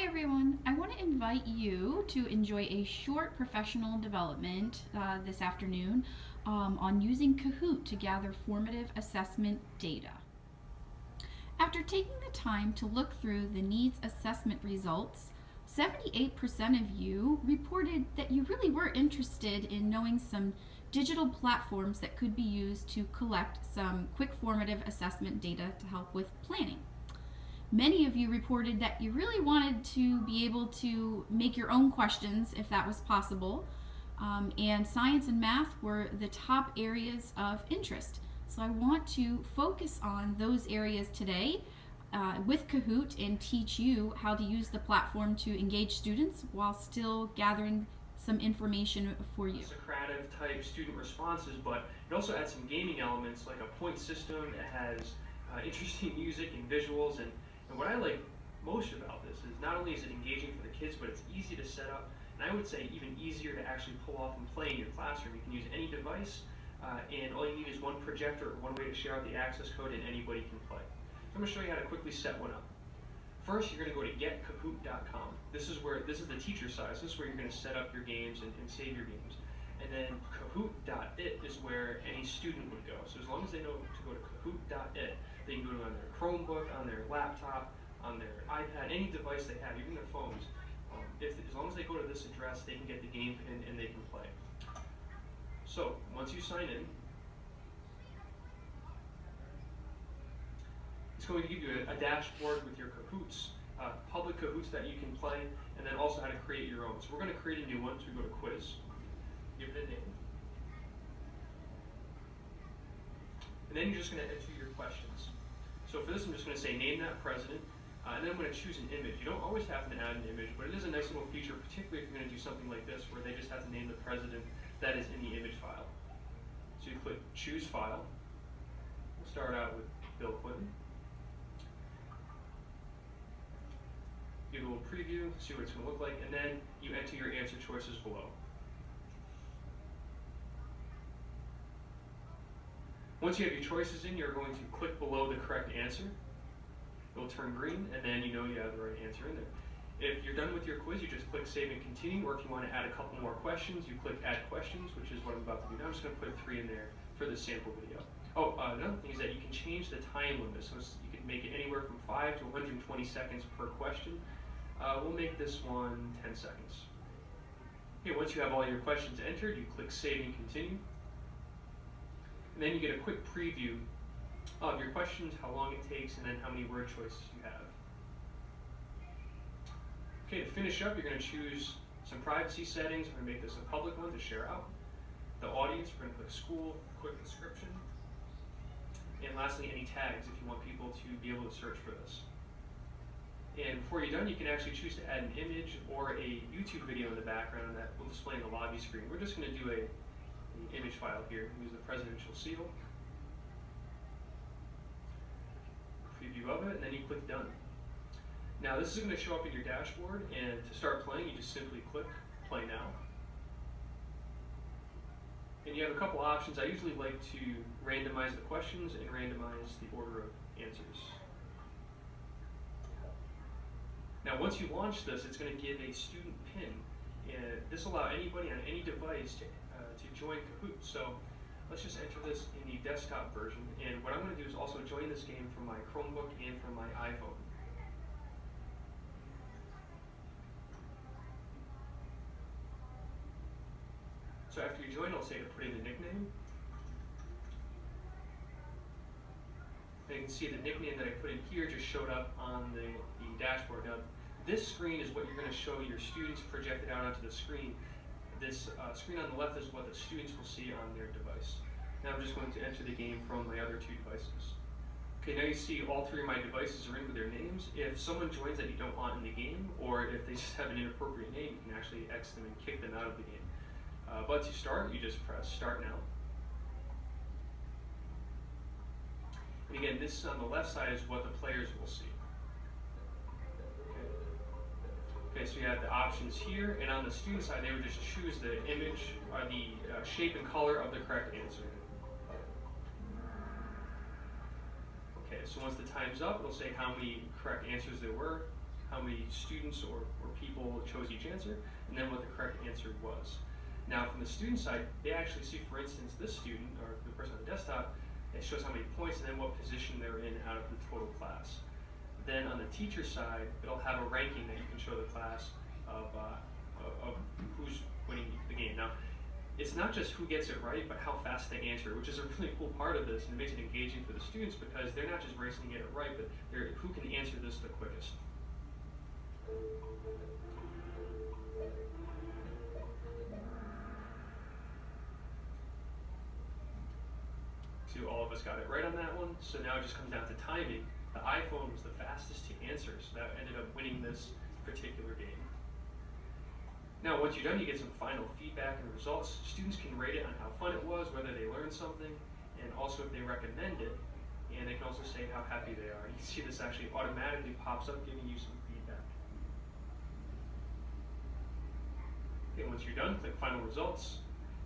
everyone. I want to invite you to enjoy a short professional development this afternoon on using Kahoot to gather formative assessment data. After taking the time to look through the needs assessment results, 78% of you reported that you really were interested in knowing some digital platforms that could be used to collect some quick formative assessment data to help with planning. Many of you reported that you really wanted to be able to make your own questions if that was possible, and science and math were the top areas of interest. So I want to focus on those areas today with Kahoot and teach you how to use the platform to engage students while still gathering some information for you. Socrative type student responses, but it also adds some gaming elements like a point system. It has interesting music and visuals, and what I like most about this is not only is it engaging for the kids, but it's easy to set up, and I would say even easier to actually pull off and play in your classroom. You can use any device, and all you need is one projector or one way to share out the access code, and anybody can play. So I'm going to show you how to quickly set one up. First, you're going to go to getkahoot.com. This is the teacher side. So this is where you're going to set up your games and save your games. And then kahoot.it is where any student would go. So as long as they know to go to kahoot.it, they can go to on their Chromebook, on their laptop, on their iPad, any device they have, even their phones. As long as they go to this address, they can get the game pin and they can play. So once you sign in, it's going to give you a dashboard with your Kahoots, public Kahoots that you can play, and then also how to create your own. So we're going to create a new one, so we go to quiz, give it a name, and then you're just going to enter your questions. So for this, I'm just going to say name that president, and then I'm going to choose an image. You don't always have to add an image, but it is a nice little feature, particularly if you're going to do something like this, where they just have to name the president that is in the image file. So you click choose file. We'll start out with Bill Clinton. Give a little preview, see what it's going to look like, and then you enter your answer choices below. Once you have your choices in, you're going to click below the correct answer. It'll turn green, and then you know you have the right answer in there. If you're done with your quiz, you just click Save and Continue, or if you want to add a couple more questions, you click Add Questions, which is what I'm about to do now. I'm just going to put 3 in there for this sample video. Oh, another thing is that you can change the time limit, so you can make it anywhere from 5 to 120 seconds per question. We'll make this one 10 seconds. Okay, once you have all your questions entered, you click Save and Continue. And then you get a quick preview of your questions, how long it takes, and then how many word choices you have. Okay, to finish up, you're going to choose some privacy settings. We're going to make this a public one to share out. The audience, we're going to click School, quick description. And lastly, any tags if you want people to be able to search for this. And before you're done, you can actually choose to add an image or a YouTube video in the background that will display on the lobby screen. We're just going to do an image file here. Use the presidential seal. Preview of it, and then you click Done. Now this is going to show up in your dashboard, and to start playing, you just simply click Play Now. And you have a couple options. I usually like to randomize the questions and randomize the order of answers. Now once you launch this, it's going to give a student pin, and this will allow anybody on any device to join Kahoot. So let's just enter this in the desktop version, and what I'm going to do is also join this game from my Chromebook and from my iPhone. So after you join, I'll say to put in the nickname. And you can see the nickname that I put in here just showed up on the dashboard. Now, this screen is what you're going to show your students projected out onto the screen. This screen on the left is what the students will see on their device. Now I'm just going to enter the game from my other 2 devices. Okay, now you see all 3 of my devices are in with their names. If someone joins that you don't want in the game, or if they just have an inappropriate name, you can actually X them and kick them out of the game. But to start, you just press Start Now. And again, this on the left side is what the players will see. Okay, so you have the options here, and on the student side, they would just choose the image or the shape and color of the correct answer. Okay, so once the time's up, it'll say how many correct answers there were. how many students or people chose each answer, and then what the correct answer was. Now from the student side, they actually see, for instance, this student, or the person on the desktop, it shows how many points and then what position they're in out of the total class. Then on the teacher side, it'll have a ranking that you can show the class of who's winning the game. Now, it's not just who gets it right, but how fast they answer, which is a really cool part of this, and it makes it engaging for the students because they're not just racing to get it right, but they're who can answer this the quickest. See, all of us got it right on that one, so now it just comes down to timing. The iPhone was the fastest to answer, so that ended up winning this particular game. Now, once you're done, you get some final feedback and results. Students can rate it on how fun it was, whether they learned something, and also if they recommend it, and they can also say how happy they are. You can see this actually automatically pops up, giving you some feedback. Okay, once you're done, click Final Results,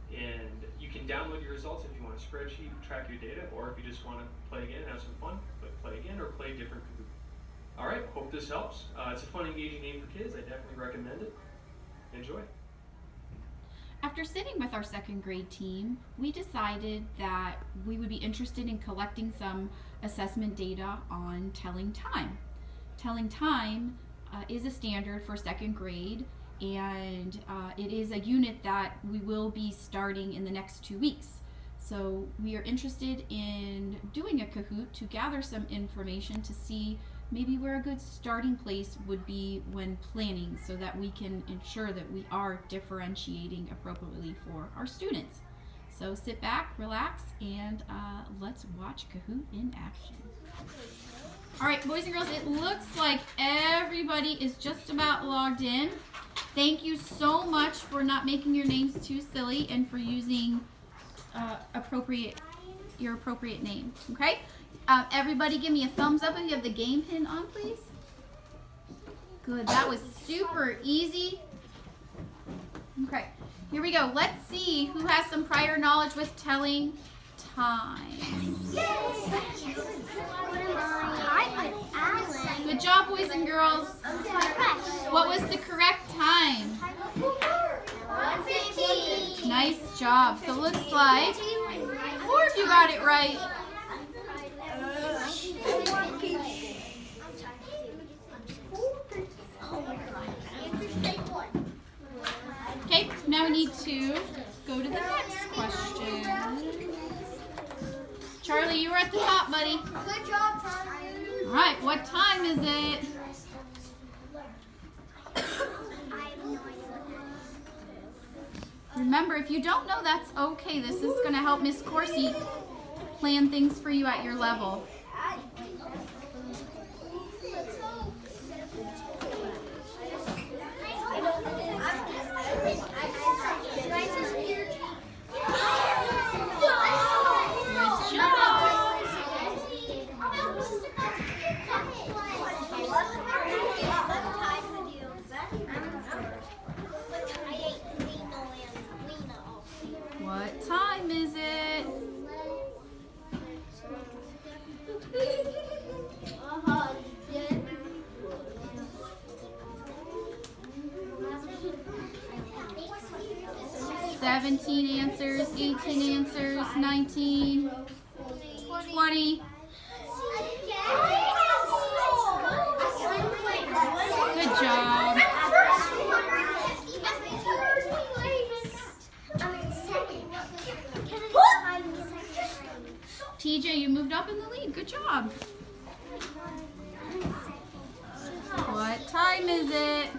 and you can download your results if you want a spreadsheet, track your data, or if you just want to play again and have some fun, click Play Again or play different Kahoot. All right, hope this helps. It's a fun, engaging game for kids. I definitely recommend it. Enjoy. After sitting with our second grade team, we decided that we would be interested in collecting some assessment data on telling time. Telling time is a standard for second grade, and it is a unit that we will be starting in the next 2 weeks. So we are interested in doing a Kahoot to gather some information to see maybe where a good starting place would be when planning, so that we can ensure that we are differentiating appropriately for our students. So sit back, relax, and let's watch Kahoot in action. All right, boys and girls, it looks like everybody is just about logged in. Thank you so much for not making your names too silly and for using your appropriate name, okay? Everybody give me a thumbs up if you have the game pin on, please. Good, that was super easy. Okay, here we go. Let's see who has some prior knowledge with telling time. Good job, boys and girls. What was the correct time? 1:15. Nice job. So it looks like 4 of you got it right. Okay, now we need to go to the next question. Charlie, you were at the top, buddy. Good job, Charlie. All right, what time is it? I have no idea what that is. Remember, if you don't know, that's okay. This is going to help Miss Corsi plan things for you at your level. What time is it? Seventeen answers, 18 answers, 19, 20. Good job. TJ, you moved up in the lead. Good job. What time is it?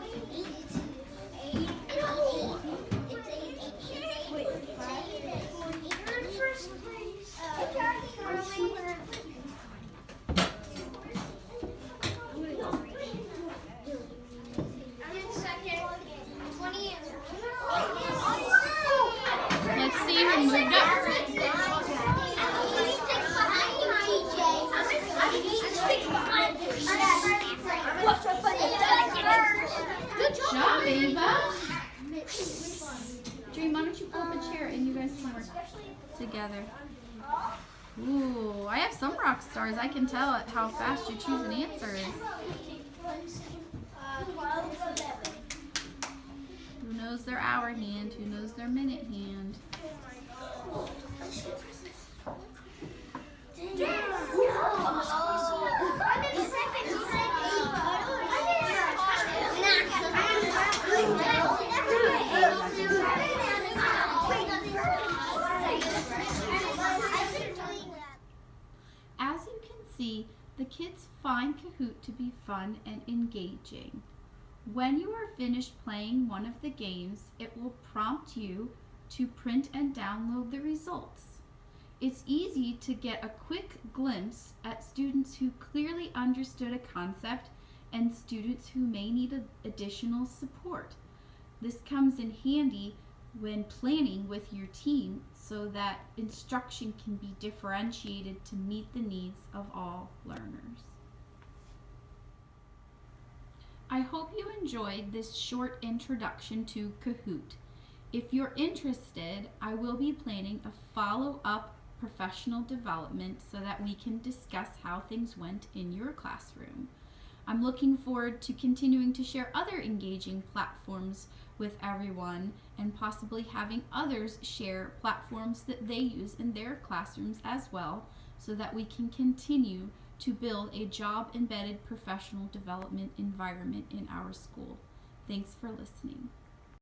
Let's see who moved up. Good job, Ava. Dream, why don't you pull up a chair and you guys can work together. Ooh, I have some rock stars. I can tell at how fast you choose an answer is. hour hand? Who knows their minute hand? As you can see, the kids find Kahoot to be fun and engaging. When you are finished playing one of the games, it will prompt you to print and download the results. It's easy to get a quick glimpse at students who clearly understood a concept and students who may need additional support. This comes in handy when planning with your team so that instruction can be differentiated to meet the needs of all learners. I hope you enjoyed this short introduction to Kahoot. If you're interested, I will be planning a follow-up professional development so that we can discuss how things went in your classroom. I'm looking forward to continuing to share other engaging platforms with everyone and possibly having others share platforms that they use in their classrooms as well so that we can continue to build a job-embedded professional development environment in our school. Thanks for listening.